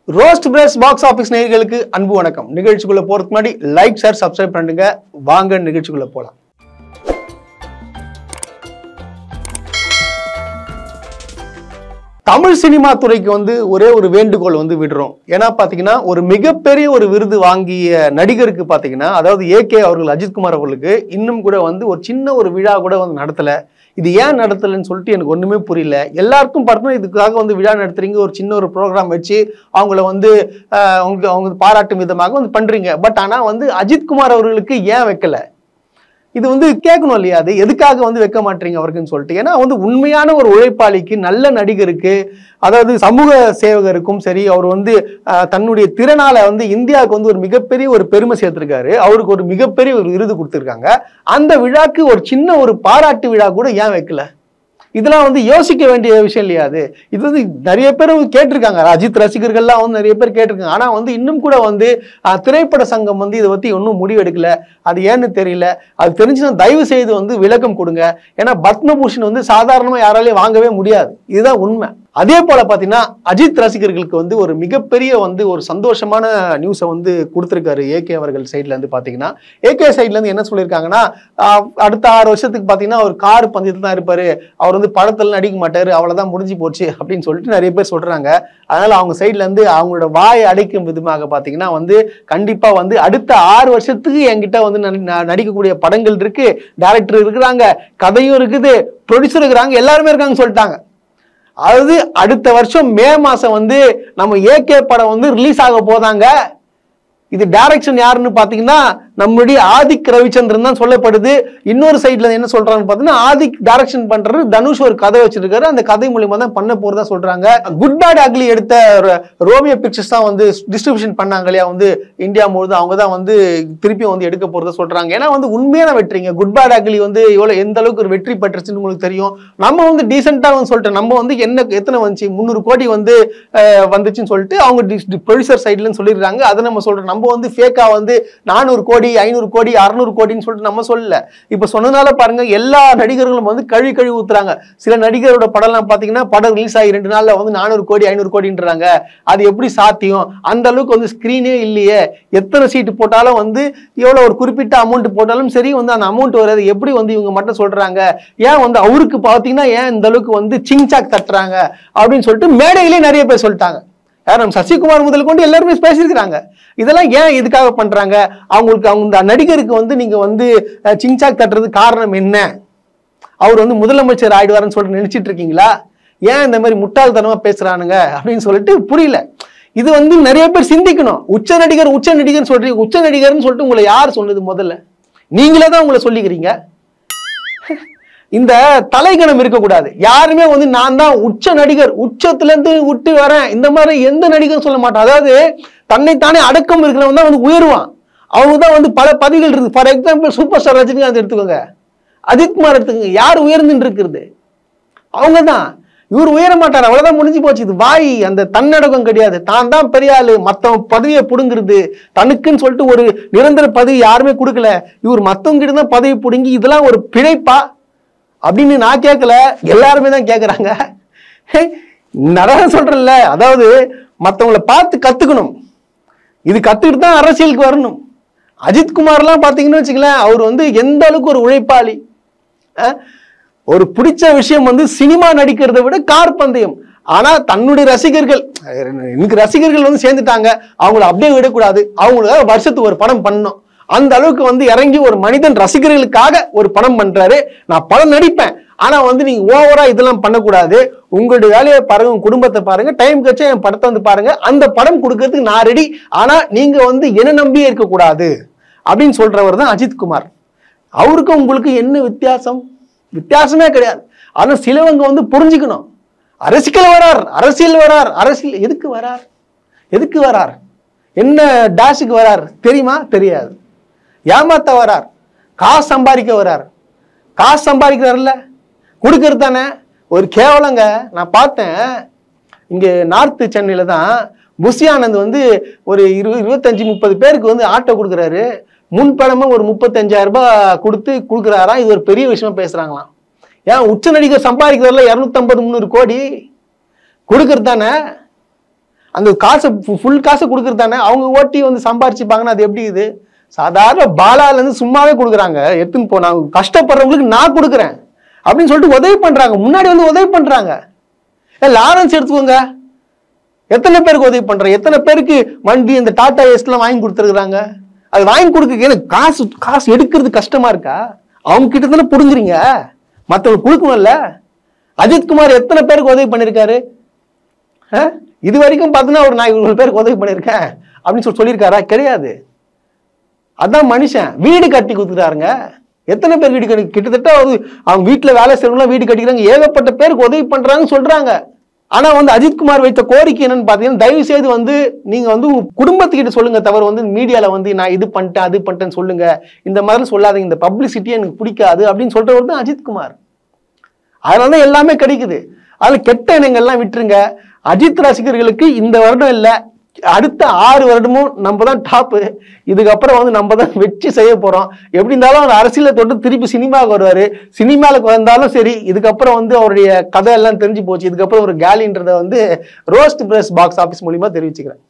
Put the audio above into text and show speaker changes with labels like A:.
A: Roast press box office நேயர்களுக்கு அன்பு வணக்கம். நிகழ்ச்சிக்குள்ள போறதுக்கு முன்னாடி லைக் ஷேர் சப்ஸ்கிரைப் பண்ணுங்க. வாங்க நிகழ்ச்சிக்குள்ள போலாம். தமிழ் சினிமா துறைக்கு ஒரே ஒரு வேண்டுகோள் விடுறோம். ஏன்னா பாத்தீங்கன்னா ஒரு மிகப்பெரிய ஒரு விருது வாங்கிய நடிகருக்கு பாத்தீங்கன்னா, அதாவது ஏகே அவர்கள், அஜித்குமார் அவர்களுக்கு இன்னும் கூட ஒரு சின்ன ஒரு விழா கூட நடத்தல. இது ஏன் நடத்தலன்னு சொல்லிட்டு எனக்கு ஒண்ணுமே புரியல. எல்லாருக்கும் பார்த்தா இதுக்காக விழா நடத்துறீங்க, ஒரு சின்ன ஒரு ப்ரோக்ராம் வச்சு அவங்கள அவங்க பாராட்டும் விதமாக பண்றீங்க. பட் ஆனா அஜித்குமார் அவர்களுக்கு ஏன் வைக்கல? இது கேட்கணும் இல்லையா? அது எதுக்காக வைக்க மாட்டீங்க அவருக்குன்னு சொல்லிட்டு. ஏன்னா உண்மையான ஒரு உழைப்பாளிக்கு, நல்ல நடிகருக்கு, அதாவது சமூக சேவகருக்கும் சரி, அவர் தன்னுடைய திறனால இந்தியாவுக்கு ஒரு மிகப்பெரிய ஒரு பெருமை சேர்த்திருக்காரு. அவருக்கு ஒரு மிகப்பெரிய ஒரு விருது கொடுத்திருக்காங்க. அந்த விழாக்கு ஒரு சின்ன ஒரு பாராட்டு விழா கூட ஏன் வைக்கல? இதெல்லாம் யோசிக்க வேண்டிய விஷயம் இல்லையா? இது நிறைய பேர் கேட்டிருக்காங்க. அஜித் ரசிகர்கள்லாம் நிறைய பேர் கேட்டிருக்காங்க. ஆனா இன்னும் கூட திரைப்பட சங்கம் இதை பத்தி ஒன்றும் முடிவு எடுக்கல. அது ஏன்னு தெரியல. அது தெரிஞ்சுன்னா தயவு செய்து விளக்கம் கொடுங்க. ஏன்னா பத்மபூஷன் சாதாரணமா யாராலையும் வாங்கவே முடியாது. இதுதான் உண்மை. அதே போல பாத்தீங்கன்னா அஜித் ரசிகர்களுக்கு ஒரு மிகப்பெரிய ஒரு சந்தோஷமான நியூஸை கொடுத்திருக்காரு ஏகே அவர்கள் சைட்ல இருந்து. பாத்தீங்கன்னா ஏகே சைட்ல இருந்து என்ன சொல்லியிருக்காங்கன்னா, அடுத்த 6 வருஷத்துக்கு பாத்தீங்கன்னா அவர் கார் பந்தயத்துல தான் இருப்பாரு, அவர் படத்துல நடிக்க மாட்டாரு, அவ்வளவுதான் முடிஞ்சு போச்சு அப்படின்னு சொல்லிட்டு நிறைய பேர் சொல்றாங்க. அதனால அவங்க சைட்ல இருந்து அவங்களோட வாயை அடைக்கும் விதமாக பாத்தீங்கன்னா கண்டிப்பா அடுத்த 6 வருஷத்துக்கு என்கிட்ட நடிக்கக்கூடிய படங்கள் இருக்கு, டைரக்டர் இருக்கிறாங்க, கதையும் இருக்குது, ப்ரொடியூசர் இருக்கிறாங்க, எல்லாருமே இருக்காங்க சொல்லிட்டாங்க. அதாவது அடுத்த வருஷம் மே மாசம் நம்ம ஏகே படம் ரிலீஸ் ஆக போதாங்க. இது டைரக்ஷன் யாருன்னு பாத்தீங்கன்னா நம்மளுடைய ஆதிக் ரவிச்சந்திரன் தான் சொல்லப்படுது. இன்னொரு சைட்ல என்ன சொல்றாங்க பாத்தீங்கன்னா, ஆதிக் டைரக்ஷன் பண்றது, தனுஷ் ஒரு கதை வச்சிருக்காரு, அந்த கதை மூலியமா தான் பண்ண போறதா சொல்றாங்க. குட் பேட் அக்லி எடுத்த ரோமியோ பிக்சர்ஸ் தான் டிஸ்ட்ரிபியூஷன் பண்ணாங்க இல்லையா இந்தியா முழுதும். அவங்க தான் திருப்பியும் எடுக்க போறதா சொல்றாங்க. ஏன்னா உண்மையான வெற்றிங்க. குட் பேட் அக்லி எவ்வளவு எந்த அளவுக்கு ஒரு வெற்றி பெற்றுச்சுன்னு உங்களுக்கு தெரியும். நம்ம டீசெண்டா சொல்லிட்டு நம்ம என்ன எத்தனை வந்துச்சு, 300 கோடி வந்துச்சுன்னு சொல்லிட்டு அவங்க ப்ரொடியூசர் சைட்ல சொல்லிடுறாங்க. அதை நம்ம சொல்றோம். நம்ம ஃபேக்கா 400 கோடி 500 கோடி 600 கோடின்னு சொல்லிட்டு நம்ம சொல்லல. இப்ப சொன்னதால பாருங்க, எல்லா நடிகர்களும் கழுவி ஊத்துறாங்க. சில நடிகரோட படம் பாத்தீங்கன்னா படம் ரிலீஸ் ஆகி 2 நாள்ல 400 கோடி 500 கோடின்றாங்க. அது எப்படி சாத்தியம்? அந்த அளவுக்கு ஸ்கிரீனே இல்லையே. எத்தனை சீட்டு போட்டாலும் எவ்வளவு ஒரு குறிப்பிட்ட அமௌண்ட் போட்டாலும் சரி அந்த அமௌண்ட் வராது. எப்படி இவங்க மட்டும் சொல்றாங்க? ஏன் அவருக்கு பாத்தீங்கன்னா ஏன் இந்த அளவுக்கு சிங்சாக் தட்டுறாங்க அப்படின்னு சொல்லிட்டு மேடையிலே நிறைய பேர் சொல்லிட்டாங்க. நம்ம சசிகுமார் முதல் கொண்டு எல்லாருமே பேசியிருக்கிறாங்க. இதெல்லாம் ஏன் இதுக்காக பண்றாங்க? அவங்களுக்கு அவங்க நடிகருக்கு நீங்க சிங்சாக் தட்டுறது காரணம் என்ன? அவர் முதலமைச்சர் ஆயிடுவாருன்னு சொல்லிட்டு நினைச்சிட்டு இருக்கீங்களா? ஏன் இந்த மாதிரி முட்டாள்தனமா பேசுறானுங்க அப்படின்னு சொல்லிட்டு புரியல. இது நிறைய பேர் சிந்திக்கணும். உச்ச நடிகர் சொல்றீங்க. உச்ச நடிகர்னு சொல்லிட்டு உங்களை யார் சொன்னது? முதல்ல நீங்களே தான் உங்களை சொல்லிக்கிறீங்க. இந்த தலைகணம் இருக்கக்கூடாது. யாருமே நான் தான் உச்ச நடிகர், உச்சத்துல இருந்து விட்டு வரேன், இந்த மாதிரி எந்த நடிகரும் சொல்ல மாட்டான். அதாவது தன்னைத்தானே அடக்கம் இருக்கிறவன் தான் உயருவான். அவங்க தான் பல பதவிகள் இருக்கு. For example super star Rajinikanth எடுத்துக்கோங்க, அஜித்குமார் எடுத்துக்கோங்க. யார் உயர்ந்துட்டு இருக்கிறது? அவங்க தான். இவர் உயர மாட்டார், அவ்வளவுதான், முடிஞ்சு போச்சு. இது வாய், அந்த தன்னடக்கம் கிடையாது. தான் தான் பெரிய ஆளு, மத்தவங்க பதவியை புடுங்கிறது, தனக்குன்னு சொல்லிட்டு ஒரு நிரந்தர பதவி யாருமே கொடுக்கல. இவர் மத்தவங்க கிட்ட தான் பதவி புடுங்கி, இதெல்லாம் ஒரு பிழைப்பா அப்படின்னு நான் கேட்கல, எல்லாருமே தான் கேட்கறாங்க. நான் சொல்றேன்ல, அதாவது மற்றவங்களை பார்த்து கத்துக்கணும். இது கத்துக்கிட்டு தான் அரசியலுக்கு வரணும். அஜித்குமார்லாம் பாத்தீங்கன்னு வச்சுக்கலேன், அவர் எந்த அளவுக்கு ஒரு உழைப்பாளி. ஒரு பிடிச்ச விஷயம் சினிமா நடிக்கிறத விட கார் பந்தயம். ஆனா தன்னுடைய ரசிகர்கள், எனக்கு ரசிகர்கள் சேர்ந்துட்டாங்க, அவங்கள அப்படியே விடக்கூடாது, அவங்களுக்கு வருஷத்துக்கு ஒரு படம் பண்ணணும். அந்த அளவுக்கு இறங்கி ஒரு மனிதன் ரசிகர்களுக்காக ஒரு படம் பண்றாரு. நான் படம் நடிப்பேன், ஆனா நீங்க ஓவரா இதெல்லாம் பண்ணக்கூடாது. உங்களுடைய வேலையை பாருங்க, உங்க குடும்பத்தை பாருங்க, டைம் கட்சா என் படத்தை பாருங்க, அந்த படம் கொடுக்கறதுக்கு நான் ரெடி. ஆனா நீங்க என்ன நம்பியே இருக்கக்கூடாது அப்படின்னு சொல்றவர் தான் அஜித்குமார். அவருக்கும் உங்களுக்கு என்ன வித்தியாசம்? வித்தியாசமே கிடையாது. ஆனா சிலவங்க புரிஞ்சுக்கணும். அரசியல் வரார். எதுக்கு வரார்? என்ன டாஷுக்கு வரார் தெரியுமா? தெரியாது. ஏமாத்த வரார், காசு சம்பாதிக்க வரார். காசு சம்பாதிக்கிறார்ல, கொடுக்கறது தானே. ஒரு கேவலங்க. நான் பார்த்தேன், இங்க நார்த் சென்னையில தான் புஷி ஆனந்த் ஒரு 25-30 பேருக்கு ஆட்டோ கொடுக்குறாரு. முன்படமும் ஒரு 35,000 ரூபாய் கொடுக்குறாராம். இது ஒரு பெரிய விஷயமா பேசுறாங்களாம். ஏன் உச்ச நடிகர் சம்பாதிக்கிறதுல 250-300 கோடி கொடுக்கறது தானே. அந்த காசை ஃபுல் காசை கொடுக்குறதானே, அவங்க ஓட்டி வந்து சம்பாரிச்சுப்பாங்கன்னா அது எப்படி? இது சாதாரண பாலால இருந்து சும்மாவே கொடுக்குறாங்க, எடுத்துன்னு போனாங்க, கஷ்டப்படுறவங்களுக்கு நான் கொடுக்குறேன் அப்படின்னு சொல்லிட்டு உதவி பண்றாங்க, முன்னாடி வந்து உதவி பண்றாங்க. லாரன்ஸ் எடுத்துக்கோங்க, எத்தனை பேருக்கு உதவி பண்றாங்க, எத்தனை பேருக்கு வண்டி இந்த டாடா ஏஸ்லாம் வாங்கி கொடுத்துருக்காங்க. அது வாங்கி கொடுக்க எனக்கு காசு எடுக்கிறது கஷ்டமா இருக்கா? அவங்க கிட்ட தானே புடுங்குறீங்க, மற்றவங்க கொடுக்கணும்ல. அஜித்குமார் எத்தனை பேருக்கு உதவி பண்ணிருக்காரு? இது வரைக்கும் பார்த்தீங்கன்னா ஒரு நான் இவ்வளவு பேருக்கு உதவி பண்ணியிருக்கேன் அப்படின்னு சொல்லியிருக்காரா? கிடையாது. அதான் மனுஷன். வீடு கட்டி கொடுத்துட்டாருங்க. எத்தனை பேர் வீடு கட்டி, கிட்டத்தட்ட அவங்க வீட்டுல வேலை செய்யறவங்க வீடு கட்டிக்கிறாங்க, ஏகப்பட்ட பேருக்கு உதவி பண்றாங்கன்னு சொல்றாங்க. ஆனா வந்து அஜித்குமார் வைத்த கோரிக்கை என்னன்னு பாத்தீங்கன்னா, தயவு செய்து வந்து நீங்க வந்து குடும்பத்துக்கிட்ட சொல்லுங்க, தவிர வந்து மீடியால வந்து நான் இது பண்ணிட்டேன் அது பண்ணிட்டேன்னு சொல்லுங்க, இந்த மாதிரி சொல்லாதீங்க, இந்த பப்ளிசிட்டியே எனக்கு பிடிக்காது அப்படின்னு சொல்றவர் தான் அஜித்குமார். அதனாலதான் எல்லாமே கிடைக்குது. அதுல கெட்ட எண்ணங்கள்லாம் விட்டுருங்க. அஜித் ரசிகர்களுக்கு இந்த வருடம் இல்ல, அடுத்த 6 வருடமும் நம்ம தான் டாப்பு. இதுக்கப்புறம் வந்து நம்ம தான் வெற்றி செய்ய போறோம். எப்படி இருந்தாலும் அவர் அரசியலை தொட்டு திருப்பி சினிமாவுக்கு வருவாரு. சினிமாவுக்கு வந்தாலும் சரி, இதுக்கப்புறம் வந்து அவருடைய கதை எல்லாம் தெரிஞ்சு போச்சு. இதுக்கப்புறம் ஒரு கேலின்றதை வந்து ரோஸ்ட் பிரஸ் பாக்ஸ் ஆபீஸ் மூலியமா தெரிவிச்சுக்கிறேன்.